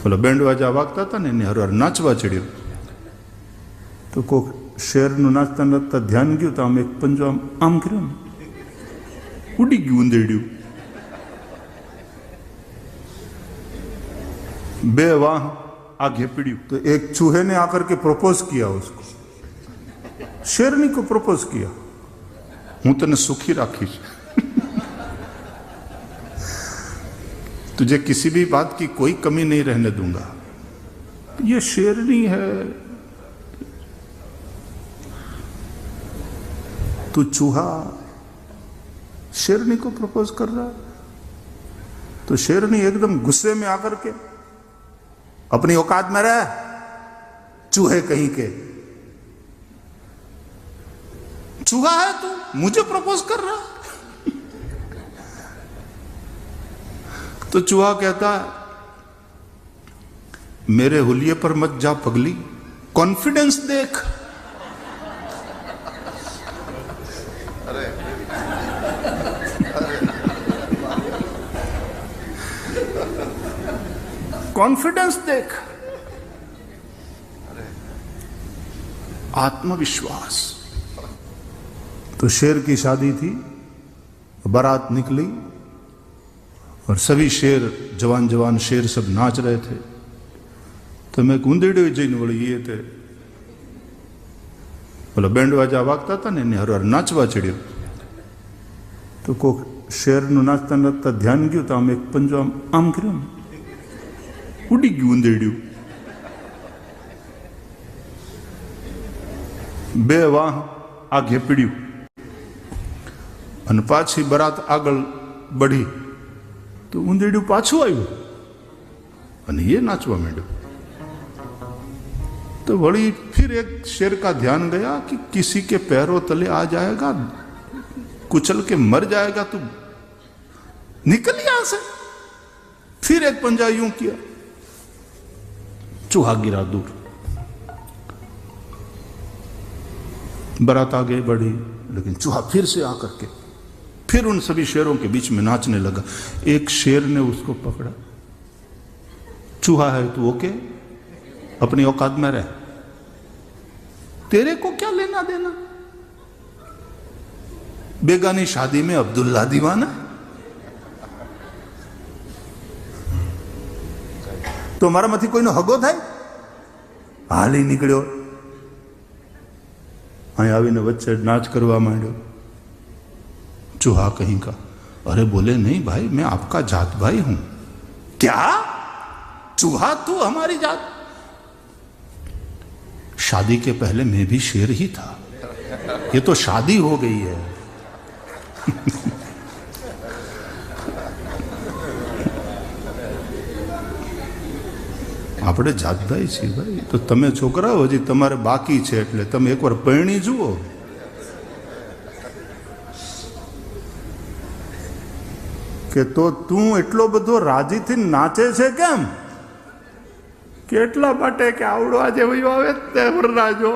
बोलो बैंड वाजा वागता था ने हर हर नाचवा चढ़ियो तो कोक शेर नु नाचता नाचता ध्यान गયું तो आम एक पंजो आम कर्यो ने उड़ी गયું उंदेड्યું बे वाह आगे पीड़्યું तो एक चूहे ने आकर के प्रपोज किया उसको शेरनी को प्रपोज किया हूं तने सुखी राखीश तुझे किसी भी बात की कोई कमी नहीं रहने दूंगा। ये शेरनी है तू चूहा शेरनी को प्रपोज कर रहा है। तो शेरनी एकदम गुस्से में आकर के अपनी औकात में रह चूहे कहीं के चूहा है तू मुझे प्रपोज कर रहा। तो चूहा कहता मेरे हुलिये पर मत जा पगली कॉन्फिडेंस देख। कॉन्फिडेंस देख आत्मविश्वास। तो शेर की शादी थी बारात निकली और सभी शेर जवान जवान शेर सब नाच रहे थे। तो मैं गुंदेड़े जैन वળી ये थे बोलो बैंड वाजा वागता था ने हर हर नाचवा चढ़ियो तो कोक शेर नु नाचता नाचता ध्यान गયું तो आम एक पंजो आम कर्यो ने उड़ी गયું उंदेड्યું बे वाह आगे पीड़્યું અને પાછી બરાત આગળ बढ़ी तो उंदेड्યું पाछું આવ્યું અને ये नाचवा માંડ્યો। तो वળી फिर एक शेर का ध्यान गया कि किसी के पैरों तले आ जाएगा कुचल के मर जाएगा तो निकल यहां से। फिर एक पंजा यूं किया चूहा गिरा दूर। बारात आगे बढ़ी लेकिन चूहा फिर से आकर के फिर उन सभी शेरों के बीच में नाचने लगा। एक शेर ने उसको पकड़ा चूहा है तू ओके अपनी औकात में रह तेरे को क्या लेना देना बेगानी शादी में अब्दुल्ला दीवाना। तो मारा मथी कोई नो हगो थाय हाली निकळ्यो અહીં આવીને વચ્ચે नाच करवा માંડ્યો। चूहा कहीं का अरे बोले नहीं भाई मैं आपका जात भाई हूं। क्या चूहा तू हमारी जात? शादी के पहले मैं भी शेर ही था ये तो शादी हो गई है। આપણે જાતભાઈ છીએ ભાઈ તો તમે છોકરાઓ હજી તમારે બાકી છે એટલે તમે એકવાર પરણી જુઓ। કે તો તું એટલો બધો રાજીથી નાચે છે કેમ? કેટલા માટે કે આવડો આજે વયો આવે તે વરરાજો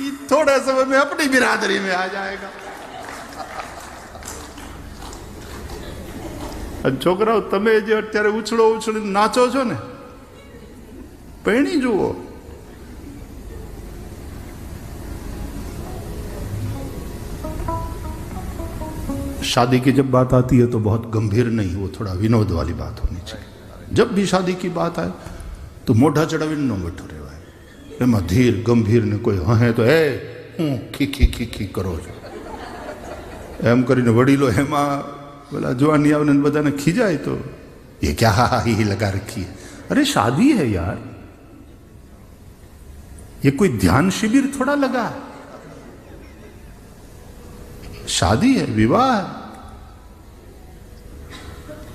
ઈ થોડા समय में अपनी बिरादरी में आ जाएगा। છોકરાઓ તમે જે અત્યારે ઉછળો ઉછળી નાચો છો ને पैणी जुओ। शादी की जब बात आती है तो बहुत गंभीर नहीं वो थोड़ा विनोद वाली बात होनी चाहिए। जब भी शादी की बात आए तो मोढ़ा चढ़ावी न बैठो रहवाय एम धीर गंभीर ने कोई हहे तो ए हूँ खी खी खी करो छो एम करीने वडीलो एमा बोला जुआनी आवने बधाने खीजाय तो ये क्या हा ही लगा रखी है। अरे शादी है यार ये कोई ध्यान शिविर थोड़ा लगा शादी है विवाह है।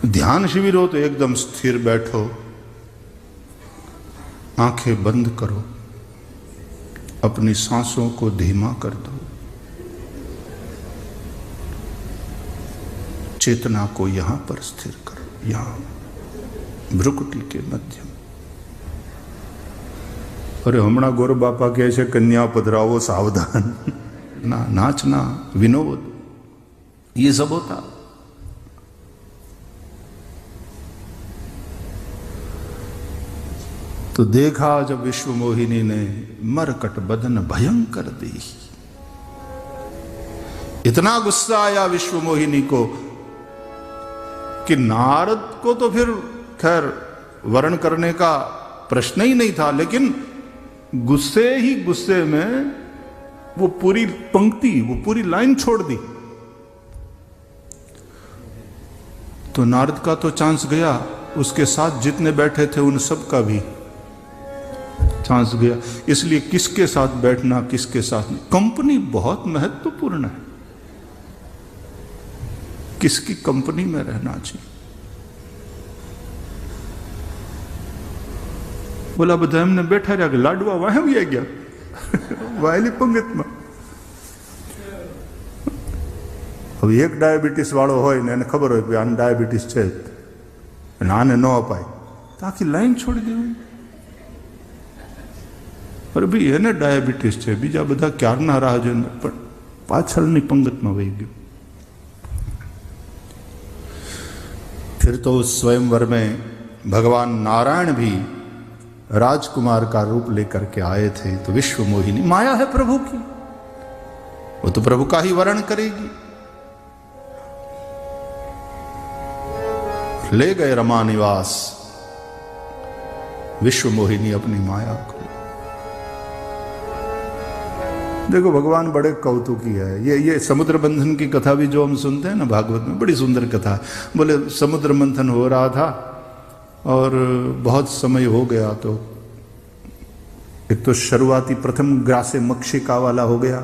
ध्यान शिविर हो तो एकदम स्थिर बैठो आंखें बंद करो अपनी सांसों को धीमा कर दो चेतना को यहां पर स्थिर करो यहां भ्रुकुटी के मध्य। अरे हमणा गोर बापा कहे छे कन्या पधरावो सावधान ना नाचना विनोद ये सब होता। तो देखा जब विश्व मोहिनी ने मरकट बदन भयंकर दी। इतना गुस्सा आया विश्व मोहिनी को कि नारद को तो फिर खैर वर्ण करने का प्रश्न ही नहीं था, लेकिन गुस्से ही गुस्से में वो पूरी पंक्ति, वो पूरी लाइन छोड़ दी। तो नारद का तो चांस गया, उसके साथ जितने बैठे थे उन सब का भी चांस गया। इसलिए किसके साथ बैठना, किसके साथ नहीं, कंपनी बहुत महत्वपूर्ण है। किसकी कंपनी में रहना चाहिए। बोला બધા એમને બેઠા રહ્યા કે લાડવા વાહે આવી ગયા વાયલી પંગતમાં। હવે એક ડાયાબિટીસ વાળો હોય ને એને ખબર હોય કે આને ડાયાબિટીસ છે અને આને ન અપાય તો આખી લાઈન છોડી દેવી। અરે ભાઈ એને ડાયાબિટીસ છે, બીજા બધા ક્યારના રાહ જોઈને પણ પાછળની પંગતમાં વહી ગયો। फिर तो उस स्वयंवर में भगवान नारायण भी राजकुमार का रूप लेकर के आए थे। तो विश्व मोहिनी माया है प्रभु की, वो तो प्रभु का ही वर्ण करेगी। ले गए रमा निवास विश्व मोहिनी अपनी माया को। देखो भगवान बड़े कौतुकी है। ये समुद्र मंथन की कथा भी जो हम सुनते हैं ना भागवत में, बड़ी सुंदर कथा है। बोले समुद्र मंथन हो रहा था और बहुत समय हो गया, तो एक तो शुरुआती प्रथम ग्रासे मक्षिका वाला हो गया,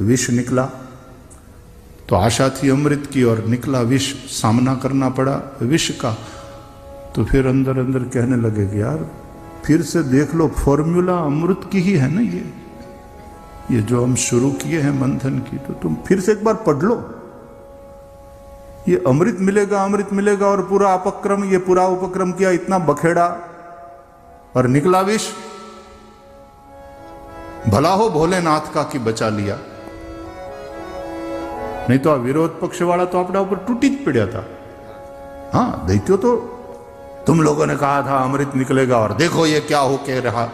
विष निकला। तो आशा थी अमृत की और निकला विष, सामना करना पड़ा विष का। तो फिर अंदर अंदर कहने लगे कि यार फिर से देख लो, फॉर्मूला अमृत की ही है ना ये जो हम शुरू किए हैं मंथन की, तो तुम फिर से एक बार पढ़ लो। ये अमृत मिलेगा, अमृत मिलेगा, और पूरा अपक्रम, ये पूरा उपक्रम किया, इतना बखेड़ा और निकला विष। भला हो भोलेनाथ का कि बचा लिया, नहीं तो आ विरोध पक्ष वाला तो अपना ऊपर टूटी ज पड़ा था। हाँ दैत्यो तो तुम लोगों ने कहा था अमृत निकलेगा और देखो ये क्या हो के रहा,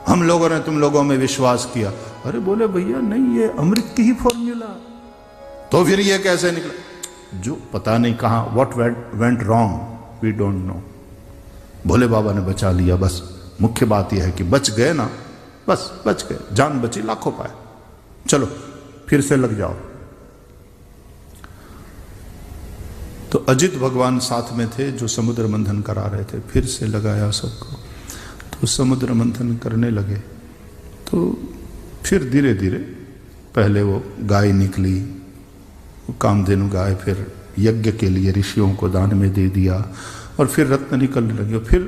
हम लोगों ने तुम लोगों में विश्वास किया। अरे बोले भैया नहीं, ये अमृत की ही फॉर्मूला, तो फिर ये कैसे निकला? जो पता नहीं कहां what went wrong we don't know. Bhole Baba ने बचा लिया। बस मुख्य बात यह है कि बच गए ना, बस बच गए, जान बची लाखों पाए। चलो फिर से लग जाओ। तो अजित भगवान साथ में थे जो समुद्र मंथन करा रहे थे। फिर से लगाया सबको, तो समुद्र मंथन करने लगे। तो फिर धीरे धीरे पहले वो गाय निकली, वो कामधेनु गाय, फिर यज्ञ के लिए ऋषियों को दान में दे दिया, और फिर रत्न निकलने लगे। फिर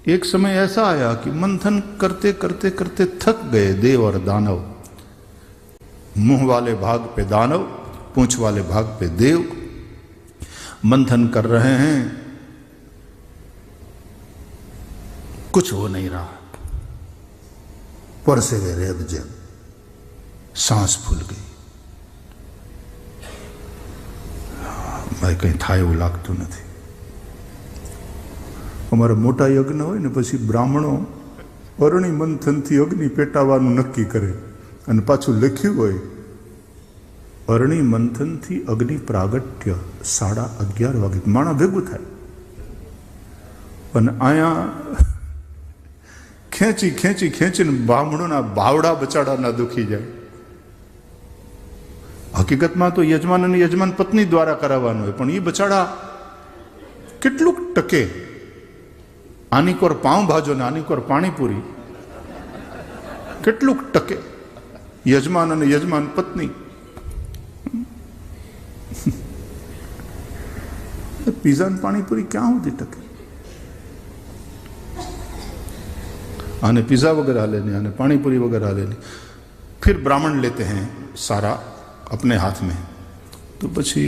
एक समय ऐसा आया कि मंथन करते करते करते थक गए देव और दानव। मुंह वाले भाग पे दानव, पूंछ वाले भाग पे देव मंथन कर रहे हैं, कुछ हो नहीं रहा। परसे गए रेब जब, सांस फूल गई। भाई कहीं था એવું લાગતું નથી। અમારે મોટા યજ્ઞ હોય ને પછી બ્રાહ્મણો અરણી મંથનથી અગ્નિ પેટાવાનું નક્કી કરે, અને પાછું લખ્યું હોય અરણી મંથનથી અગ્નિ પ્રાગટ્ય 11:30 વાગે માણા ભેગું થાય। અને આયા ખેંચી ખેંચી ખેંચીને બ્રાહ્મણોના ભાવડા બચાડાના દુખી જાય। હકીકતમાં તો યજમાન અને યજમાન પત્ની દ્વારા કરાવવાનું હોય, પણ એ બચાડા કેટલુંક ટકે? આની કોર પાઉં ભાજો ને આની કોર પાણીપુરી, કેટલુંક ટકે યજમાન અને યજમાન પત્ની? पिज्जा ने पानीपुरी क्या होती टके? आने पिज्जा वगैरह लेने, आने पानीपुरी वगैरह लेने। फिर ब्राह्मण लेते हैं सारा अपने हाथ में। तो पछी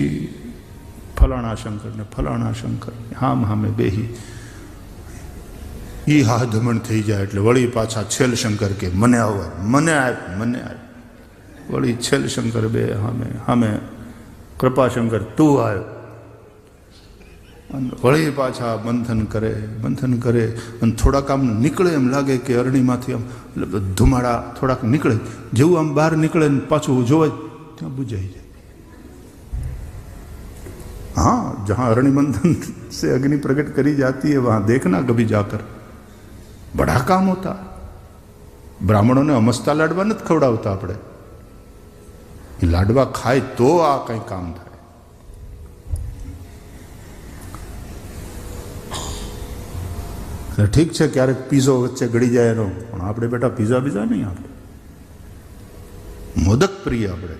फलाणा शंकर ने फलाणा शंकर ने हाम हामे बेही ई हा धमण थी जाए એટલે વળી પાછા છેલ શંકર કે મને આવ મને વળી છેલ શંકર બે હામે હામે કૃપા શંકર તું આવ્યો। અને વળી પાછા મંથન કરે અને થોડાક આમ નીકળે એમ લાગે કે અરણીમાંથી આમ ધુમાડા થોડાક નીકળે, જેવું આમ બહાર નીકળે ને પાછું જોવાય ત્યાં બુજાઈ જાય. हाँ, जहां अरणि मंथन से अग्नि प्रकट करी जाती है वहां देखना कभी जाकर, बड़ा काम होता. ब्राह्मणों ने अमस्ता लाडवा नहीं खवड़ावता, अपने लाडवा खाए तो आ कई काम था. ठीक है, क्यारेक पीઝો वच्चे गड़ी जाए एनो, पण आपणे बेटा पीઝા बीजा नहीं, आपणे मोदक प्रिय. आपणे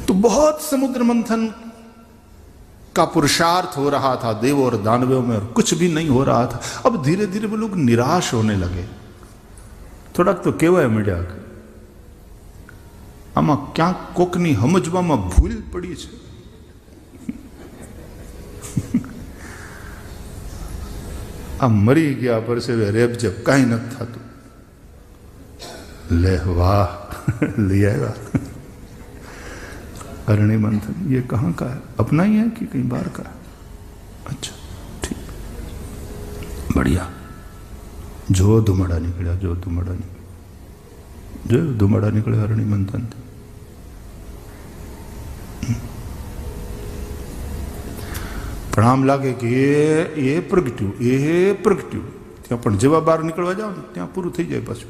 तो बहुत समुद्र मंथन का पुरुषार्थ हो रहा था देवों और दानवों में, और कुछ भी नहीं हो रहा था. अब धीरे धीरे वो लोग निराश होने लगे. थोड़ा तो कहेवाय मळ्या आमा क्या कोकनी समजवामां भूल पड़ी छे. आ मरी गया परसेवे रेबजेब कहीं नथी थतुं. ले वाह, लई आव्या अरण्य मंथन. ये कहाँ का है? अपना ही है कि कहीं बाहर का है? अच्छा, ठीक, बढ़िया. जो धुमाड़ा निकला, जो धुमाड़ा निकले अरण्य मंथन थी. पण आम लागे कि ये प्रगट्यू त्या पण जेवा बहार निकलवा जाओ ने त्या पूरुं थई जाय पाछुं.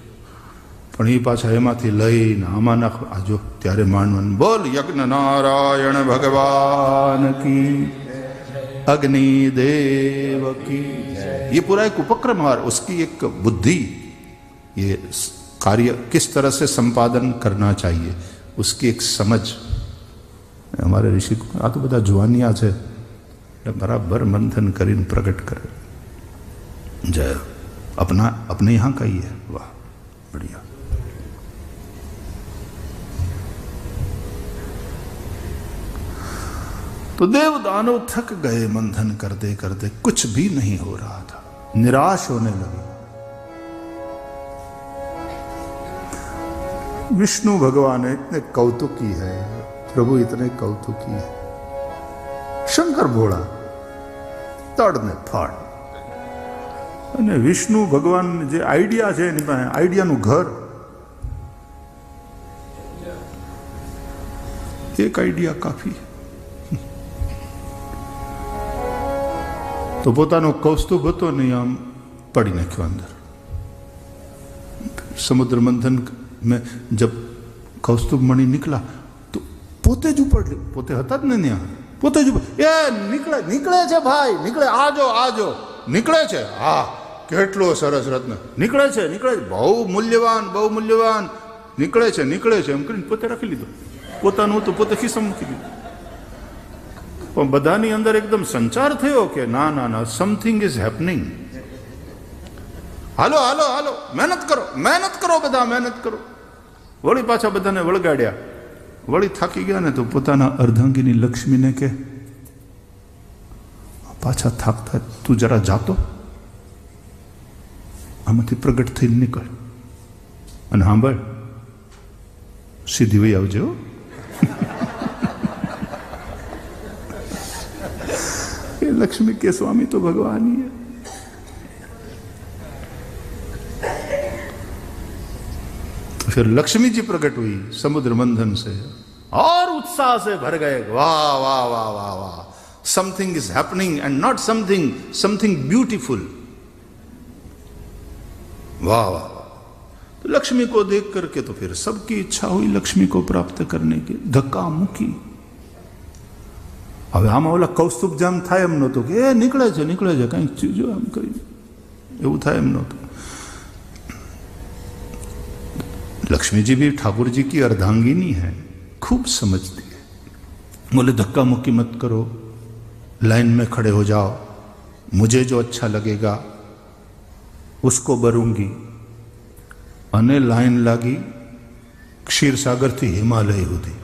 पण ए पाछा एमांथी लईने आमां नाख. आजो त्यारे मानवन बोल यज्ञ नारायण भगवान की, अग्नि देव की. ये पूरा एक उपक्रम है, उसकी एक बुद्धि, ये कार्य किस तरह से संपादन करना चाहिए उसकी एक समझ. हमारे ऋषि आ तो बधा जुवानिया है, बराबर मंथन करीने प्रकट करे. जय अपने यहाँ का ही है. वाह, बढ़िया. तो देव दानव थक गए मंथन करते करते, कुछ भी नहीं हो रहा था, निराश होने लगे. विष्णु भगवान इतने कौतुकी है, प्रभु इतने कौतुकी है. शंकर भोळा तड़ ने फाड़. અને વિષ્ણુ ભગવાન જે આઈડિયા છે એની પાસે આઈડિયાનું ઘર. એક આઈડિયા કાફી. तो પોતાનો કૌસ્તુભ હતો નહીં, આમ પડી નાખ્યો અંદર. समुद्र मंथन में जब कौस्तुभ मणि निकला तो पोते ज ऊपर, पोते हता ज ने न्या, पोते ज ए निकळे छे भाई, निकळे, आजो आजो, निकळे छे. हाँ, केटलो सरस रत्न निकळे छे, बहु मूल्यवान निकळे छे एम करीने पोते राखी लीधो. पोतानुं तो पोते खिस्सामां मूकी दीधुं. पण बधानी अंदर एकदम संचार थयो कि ना ना ना, समथिंग इज हेपनिंग. हालो हालो हालो, मेहनत करो बधा, मेहनत करो. वળી पाछा बधाने वळगाड्या. वળી थाकी गया ने तो पोताना अर्धांगीनी लक्ष्मी ने के पाछा थाकता तू जरा जातो, आमांथी प्रगट थईने निकळ अने सांभळ, सीधी वही आवजे. लक्ष्मी के स्वामी तो भगवान ही है. फिर लक्ष्मी जी प्रकट हुई समुद्र मंथन से और उत्साह से भर गए. वाह वाह वाह वाह वाह, something is happening and not something beautiful. वाह वाह. तो लक्ष्मी को देख करके तो फिर सबकी इच्छा हुई लक्ष्मी को प्राप्त करने की. धक्का मुक्की. હવે આમાં ઓલા કૌસ્તુભ જામ થાય એમ નહોતું કે એ નીકળે છે કંઈક ચીજો એમ કરી, એવું થાય એમ નહોતું. लक्ष्मी जी भी ठाकुर जी की अर्धांगिनी है, खूब समझती है. बोले धक्का मुक्की मत करो, लाइन में खड़े हो जाओ, मुझे जो अच्छा लगेगा उसको भरूंगी. अने लाइन लागी क्षीर सागर थी हिमालय हुदी.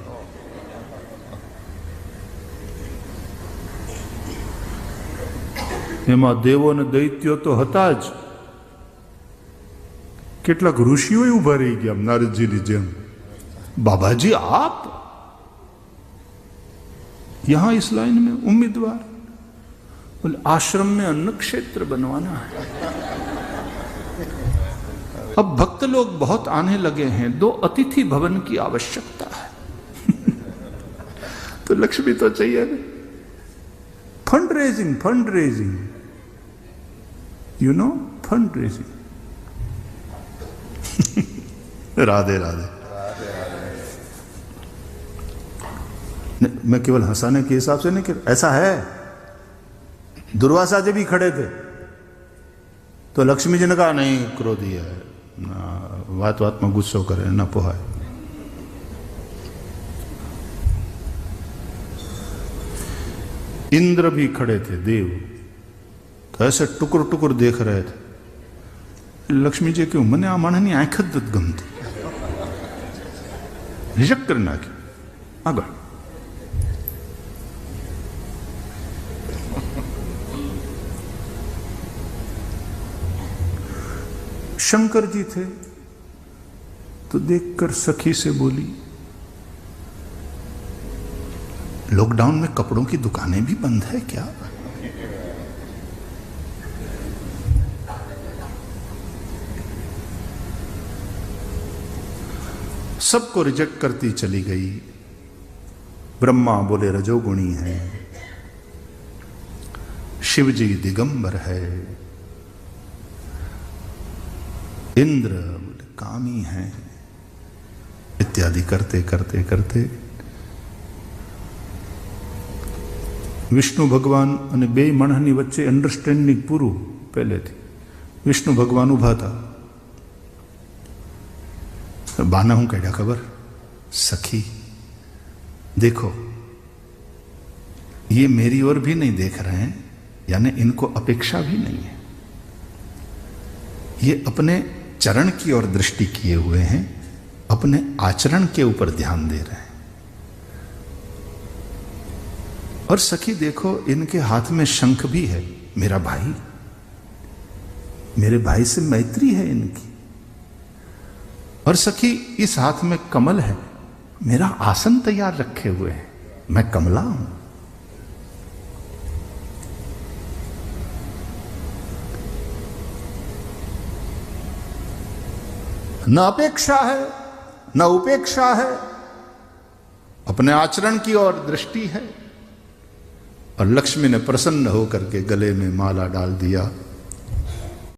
એમાં દેવો ને દૈત્યો તો હતા જ, કેટલાક ઋષિઓ ઉભા રહી ગયા નારદજીની જેમ. બાબાજી આપ यहां इस लाइन में उम्मीदवार, बोले आश्रम में अन्न क्षेत्र बनवाना है। अब भक्त लोग बहुत आने लगे हैं, 2 अतिथि भवन की आवश्यकता है। तो लक्ष्मी तो चाहिए ना। Fund raising, you know, fund raising. Radhe Radhe. मैं केवल हंसाने के हिसाब से नहीं कर, ऐसा है। दुर्वासा जी भी खड़े थे तो लक्ष्मी जी ने कहा नहीं, क्रोधी है ना, बात में गुस्सो करे ना पोहाए। इंद्र भी खड़े थे, देव, तो ऐसे टुकुर टुकुर देख रहे थे। लक्ष्मी जी क्यों मने आ माणसनी आंख ज નથી ગમતી, રિજેક્ટ કરી નાખી આગળ। शंकर जी थे तो देखकर सखी से बोली, लॉकडाउन में कपड़ों की दुकानें भी बंद है क्या? सबको रिजेक्ट करती चली गई। ब्रह्मा बोले रजोगुणी है, शिव जी दिगंबर है, इंद्र बोले कामी है, इत्यादि करते करते करते विष्णु भगवान અને બે માણસની વચ્ચે અંડરસ્ટેન્ડિંગ પૂરું પહેલેથી। વિષ્ણુ ભગવાન ઉભા હતા, बाना हूं कह खबर, सखी देखो ये मेरी ओर भी नहीं देख रहे हैं, यानी इनको अपेक्षा भी नहीं है, ये अपने चरण की ओर दृष्टि किए हुए हैं, अपने आचरण के ऊपर ध्यान दे रहे हैं। और सखी देखो इनके हाथ में शंख भी है, मेरा भाई, मेरे भाई से मैत्री है इनकी। और सखी इस हाथ में कमल है, मेरा आसन तैयार रखे हुए है, मैं कमला हूं। न अपेक्षा है न उपेक्षा है, अपने आचरण की ओर दृष्टि है। और लक्ष्मी ने प्रसन्न होकर के गले में माला डाल दिया।